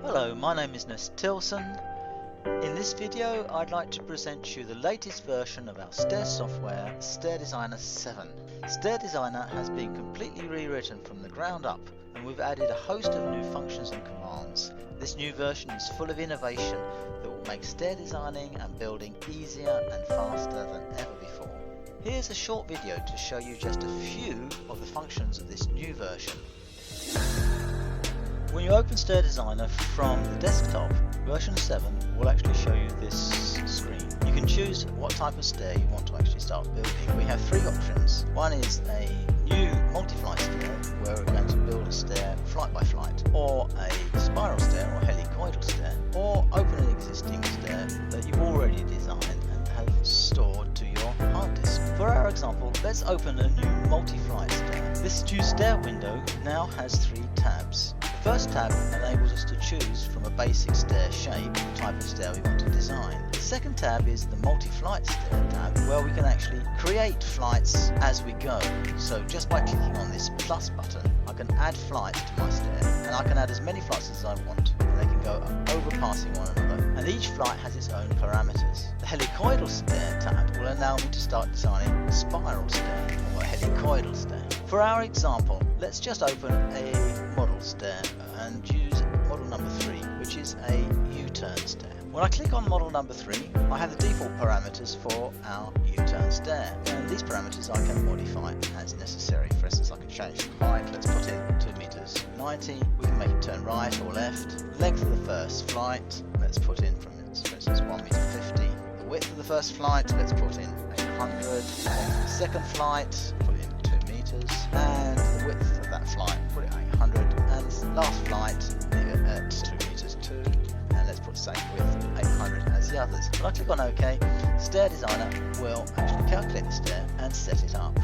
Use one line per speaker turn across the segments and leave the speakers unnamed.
Hello, my name is Ness Tilson. In this video I'd like to present you the latest version of our stair software, Stair Designer 7. Stair Designer has been completely rewritten from the ground up, and we've added a host of new functions and commands. This new version is full of innovation that will make stair designing and building easier and faster than ever before. Here's a short video to show you just a few of the functions of this new version. When you open Stair Designer from the desktop, version 7 will actually show you this screen. You can choose what type of stair you want to actually start building. We have three options. One is a new multi-flight stair, where we're going to build a stair flight by flight, or a spiral stair or helicoidal stair, or open an existing stair that you've already designed and have stored to your hard disk. For our example, let's open a new multi-flight stair. This new stair window now has three tabs. The first tab enables us to choose from a basic stair shape the type of stair we want to design. The second tab is the multi-flight stair tab, where we can actually create flights as we go. So just by clicking on this plus button, I can add flights to my stair, and I can add as many flights as I want, and they can go overpassing one another, and each flight has its own parameters. The helicoidal stair tab will allow me to start designing a spiral stair or a helicoidal stair. For our example, let's just open a model stair and use model number 3, which is a U-turn stair. When I click on model number 3, I have the default parameters for our U-turn stair, and these parameters I can modify as necessary. For instance, I can change the height. Let's put in 2 meters 90. We can make it turn right or left. Length of the first flight, let's put in for instance 1 meter 50. The width of the first flight, let's put in 800. The second flight, put in 2 meters, and the width of that flight, put it 800, and the last flight, leave it at 2 meters 2, and let's put same width 800 as the others. When I click on OK, Stair Designer will actually calculate the stair and set it up.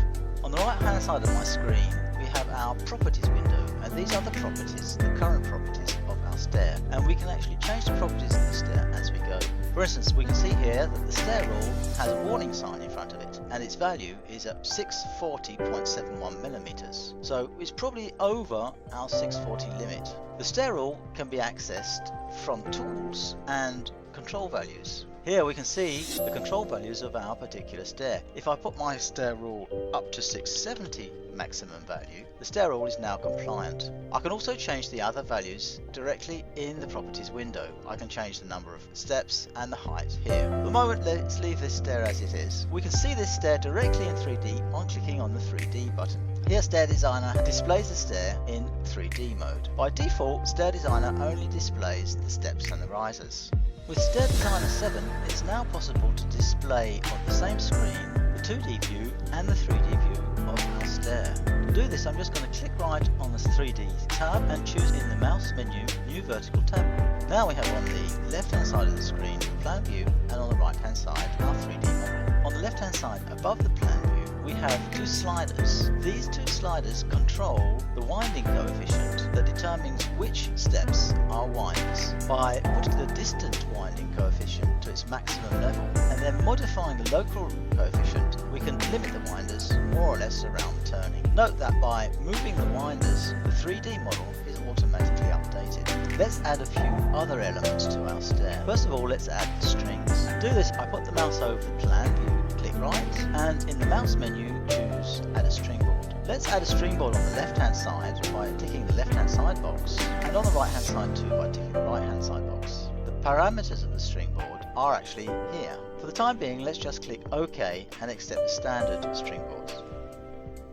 On the right hand side of my screen, we have our properties window, and these are the properties, the current properties of our stair, and we can actually change the properties of the stair as we go. For instance, we can see here that the stair rule has a warning sign in front of it, and its value is at 640.71 millimeters. So it's probably over our 640 limit. The stair rule can be accessed from tools and control values. Here we can see the control values of our particular stair. If I put my stair rule up to 670 maximum value, the stair rule is now compliant. I can also change the other values directly in the properties window. I can change the number of steps and the height here. For the moment, let's leave this stair as it is. We can see this stair directly in 3D on clicking on the 3D button. Here Stair Designer displays the stair in 3D mode. By default, Stair Designer only displays the steps and the risers. With Stair Designer 7, it's now possible to display on the same screen the 2D view and the 3D view of our stair. To do this, I'm just going to click right on the 3D tab and choose in the mouse menu, New Vertical tab. Now we have on the left hand side of the screen, Plan View, and on the right hand side, our 3D model. On the left hand side, above the Plan View, we have two sliders. These two sliders control the winding coefficient that determines which steps are winders by putting the distant winding coefficient to its maximum level, and then modifying the local coefficient, we can limit the winders more or less around turning. Note that by moving the winders, the 3D model is automatically updated. Let's add a few other elements to our stair. First of all, let's add the strings. To do this, I put the mouse over the Plan View, click right, and in the mouse menu choose Add a String Board. Let's add a string board on the left hand side by ticking the left hand side box, and on the right hand side too by ticking the right hand side box. The parameters of the string board are actually here. For the time being, let's just click OK and accept the standard string boards.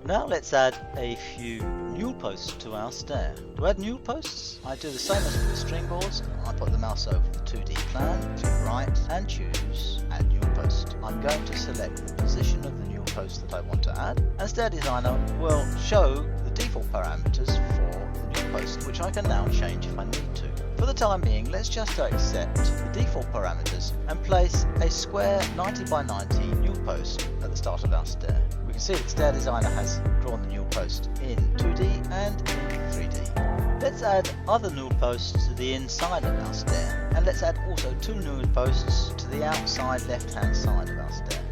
Now let's add a few newel posts to our stair. To add newel posts, I do the same as with the string boards. I put the mouse over the 2D plan, click right and choose Add Newel Post. I'm going to select the position of the newel post that I want to add, and Stair Designer will show the default parameters for the newel post, which I can now change if I need to. For the time being, let's just accept the default parameters and place a square 90 by 90 newel post at the start of our stair. We can see that Stair Designer has drawn the newel post in 2D and in 3D. Let's add other newel posts to the inside of our stair, and let's add also 2 newel posts to the outside left hand side of our stair.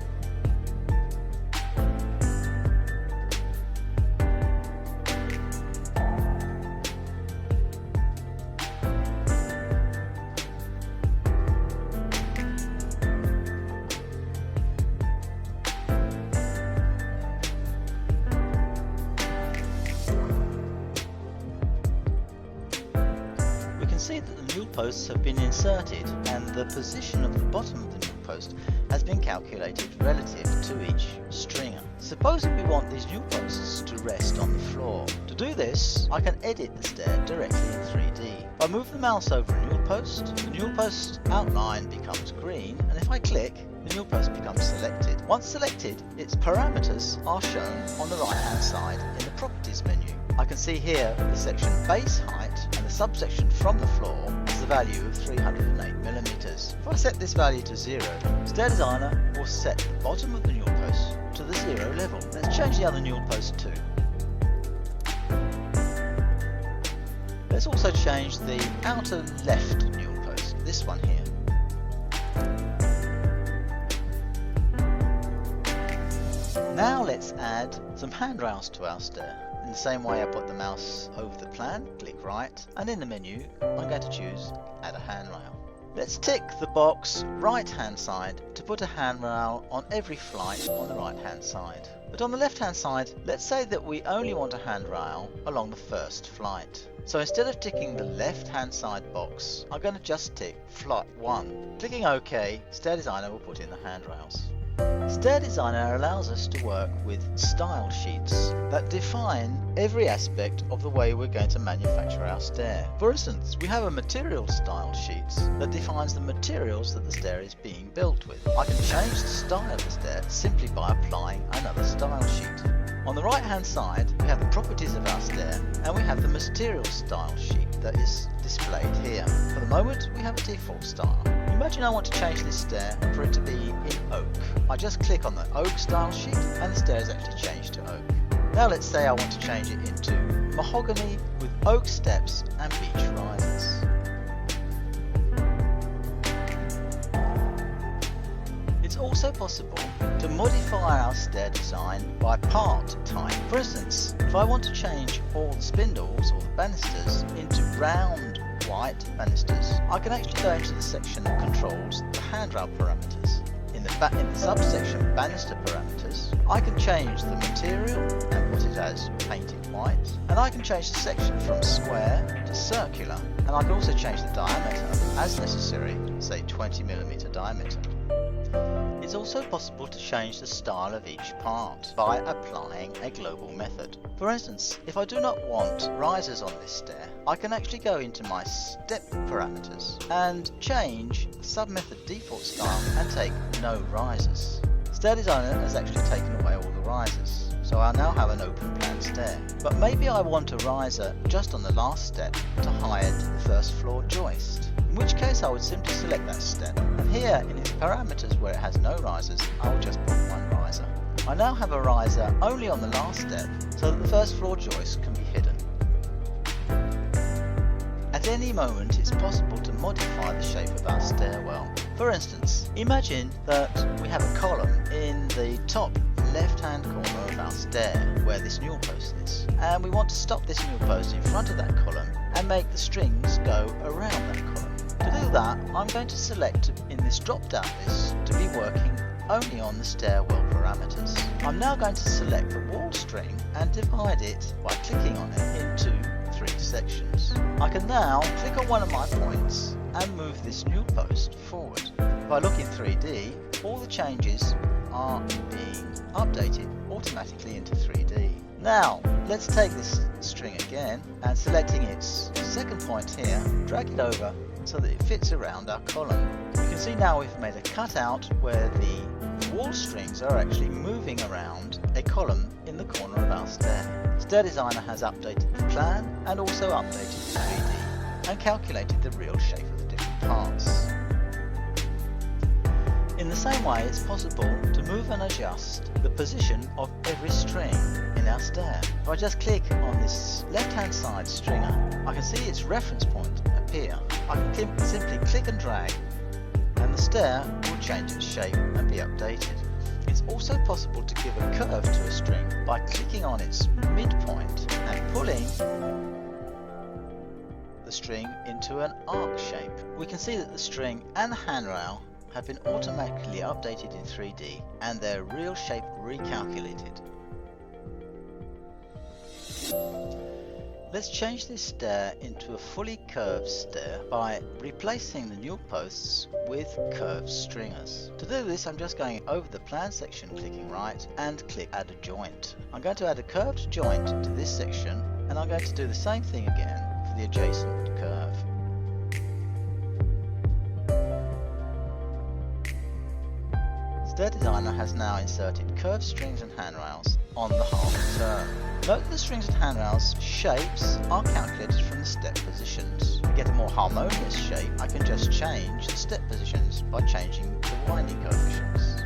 can see that the newel posts have been inserted and the position of the bottom of the newel post has been calculated relative to each stringer. Supposing we want these newel posts to rest on the floor. To do this, I can edit the stair directly in 3D. If I move the mouse over a newel post, the newel post outline becomes green, and if I click, the newel post becomes selected. Once selected, its parameters are shown on the right hand side in the properties menu. I can see here the section base height and the subsection from the floor has the value of 308mm. If I set this value to 0, Stair Designer will set the bottom of the newel post to the 0 level. Let's change the other newel post too. Let's also change the outer left newel post, this one here. Now let's add some handrails to our stair. In the same way I put the mouse over the plan, click right, and in the menu I'm going to choose Add a Handrail. Let's tick the box right hand side to put a handrail on every flight on the right hand side. But on the left hand side, let's say that we only want a handrail along the first flight. So instead of ticking the left hand side box, I'm going to just tick flight 1. Clicking OK, Stair Designer will put in the handrails. Stair Designer allows us to work with style sheets that define every aspect of the way we're going to manufacture our stair. For instance, we have a material style sheet that defines the materials that the stair is being built with. I can change the style of the stair simply by applying another style sheet. On the right hand side, we have the properties of our stair and we have the material style sheet that is displayed here. For the moment, we have a default style. Imagine I want to change this stair for it to be in oak. I just click on the oak style sheet and the stair is actually changed to oak. Now let's say I want to change it into mahogany with oak steps and beech risers. It's also possible to modify our stair design by part type. For instance, if I want to change all the spindles or the banisters into round white banisters, I can actually go into the section that controls the handrail parameters. In the subsection banister parameters, I can change the material and put it as painted white, and I can change the section from square to circular, and I can also change the diameter as necessary, say 20mm diameter. It's also possible to change the style of each part by applying a global method. For instance, if I do not want risers on this stair, I can actually go into my step parameters and change the submethod default style and take no risers. Stair Designer has actually taken away all the risers, so I now have an open plan stair. But maybe I want a riser just on the last step to hide the first floor joist. In which case I would simply select that step, and here in its parameters where it has no risers, I will just put one riser. I now have a riser only on the last step so that the first floor joist can be hidden. At any moment it's possible to modify the shape of our stairwell. For instance, imagine that we have a column in the top left hand corner of our stair where this newel post is, and we want to stop this newel post in front of that column and make the strings go around that column. To do that, I'm going to select in this drop down list to be working only on the stairwell parameters. I'm now going to select the wall string and divide it by clicking on it into 3 sections. I can now click on one of my points and move this newel post forward. If I look in 3D, all the changes are being updated automatically into 3D. Now, let's take this string again and selecting its second point here, drag it over so that it fits around our column. You can see now we've made a cutout where the wall strings are actually moving around a column in the corner of our stair. Stair Designer has updated the plan and also updated the 3D and calculated the real shape of the different parts. In the same way, it's possible to move and adjust the position of every string in our stair. If I just click on this left hand side stringer, I can see its reference point appear. I can simply click and drag and the stair will change its shape and be updated. It's also possible to give a curve to a string by clicking on its midpoint and pulling the string into an arc shape. We can see that the string and the handrail have been automatically updated in 3D and their real shape recalculated. Let's change this stair into a fully curved stair by replacing the newel posts with curved stringers. To do this, I'm just going over the plan section, clicking right, and click add a joint. I'm going to add a curved joint to this section, and I'm going to do the same thing again for the adjacent curve. Stair Designer has now inserted curved strings and handrails on the half turn. Note that the strings and handrails shapes are calculated from the step positions. To get a more harmonious shape, I can just change the step positions by changing the winding coefficients.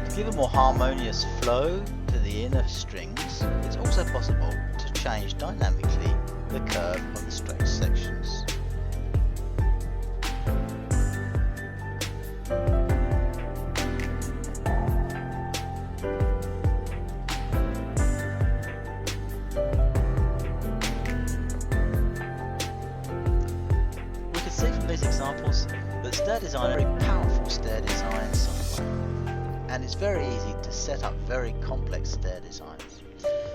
To give a more harmonious flow to the inner strings, it's also possible to change dynamically the curve of the straight sections. We can see from these examples that Stair Designer is a very powerful stair design software, and it's very easy to set up very complex stair designs.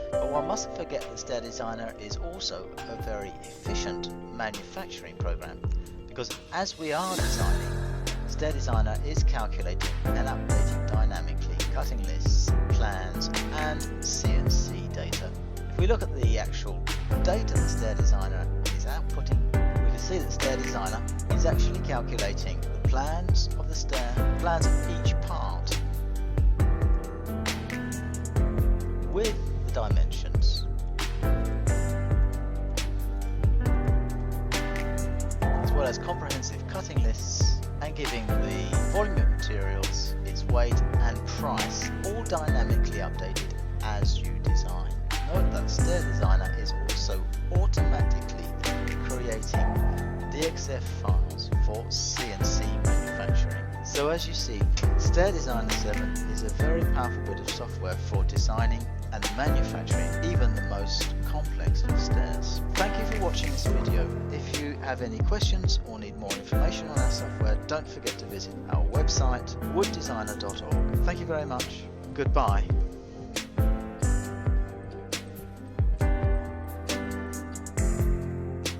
But one mustn't forget that Stair Designer is also a very efficient manufacturing program, because as we are designing, Stair Designer is calculating and updating dynamically cutting lists, plans, and CNC data. If we look at the actual data that Stair Designer is outputting, we can see that Stair Designer is actually calculating the plans of the stair, plans of each part, with the dimensions, as well as comprehensive cutting lists, and giving the volume of materials, its weight and price, all dynamically updated as you design. Note that Stair Designer is also automatically creating DXF files for CNC manufacturing. So as you see, Stair Designer 7 is a very powerful bit of software for designing and manufacturing even the most complex of stairs. Thank you for watching this video. If you have any questions or need more information on our software, don't forget to visit our website wooddesigner.org. Thank you very much. Goodbye.